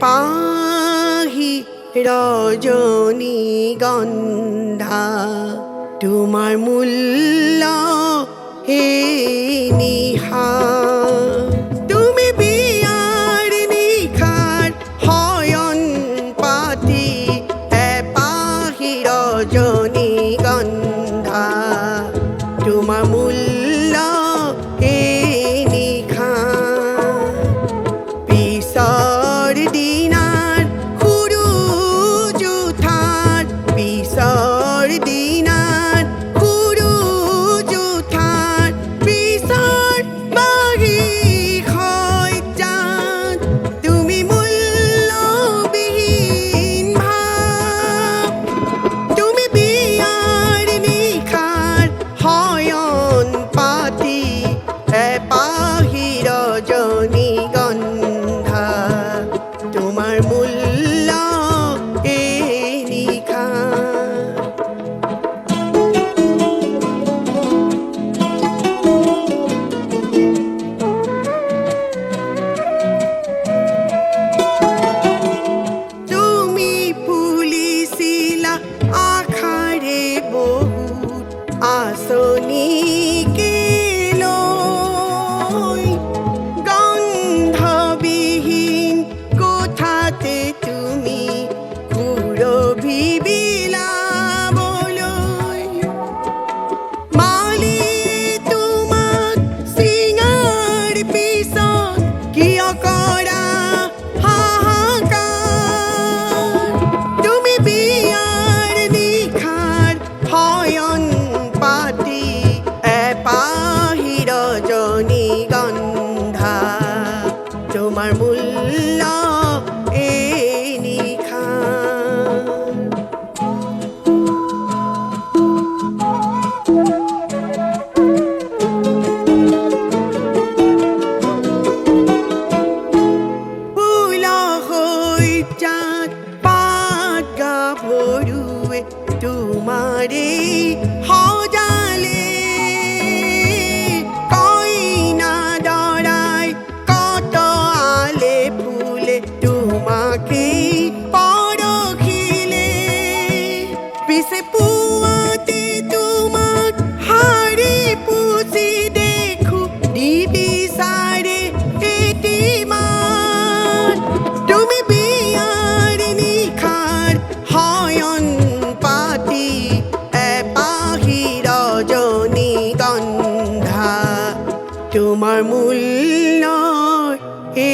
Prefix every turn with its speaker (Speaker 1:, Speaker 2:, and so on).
Speaker 1: পাহি রজনীগন্ধা তোমার মূল্য হে নিহা তুমি বিয়ার নিখার হয়ন পাতি পাহি রজনীগন্ধা তোমার মূল্য হে নিখা পিসর দিনার খুরু জুথার পিসর দিনার খুরু জুথার পিসর বাহি হয় চাঁদ তুমি মূল্যবিহীন ভাব তুমি বিয়ার নিখার হয়ন পাতি পাহি রজনীগন্ধা তোমার মূল্য এ নিখা তুমি পুলিশিলা আখারে বহুত আসনি কেলো গন্ধবিহীন কোথাতে তুমি কুরভিবিলা বলই মালি তোমাক সিঙার পিছত কিয় কৰা হাহাকাৰ তুমি বিয়াৰ নিখাৰ হয়ন পাতি পাহি রজনীগন্ধা তোমার মূল্য এ নিখা ফুলা হৈ চাঁদ পাত গাভৰুৱে তোমাৰে সজালে কইনা দৰাই কত আলে ফুলে তোমাকে পৰখিলে পিছে পুৱাতে তোমাক হাৰি পুচি দেখো নিবিচাৰে এটিমান তুমি বিয়াৰ নিখাৰ হয়ন পাতি পাহি রজনীগন্ধা তোমার মূল্য এ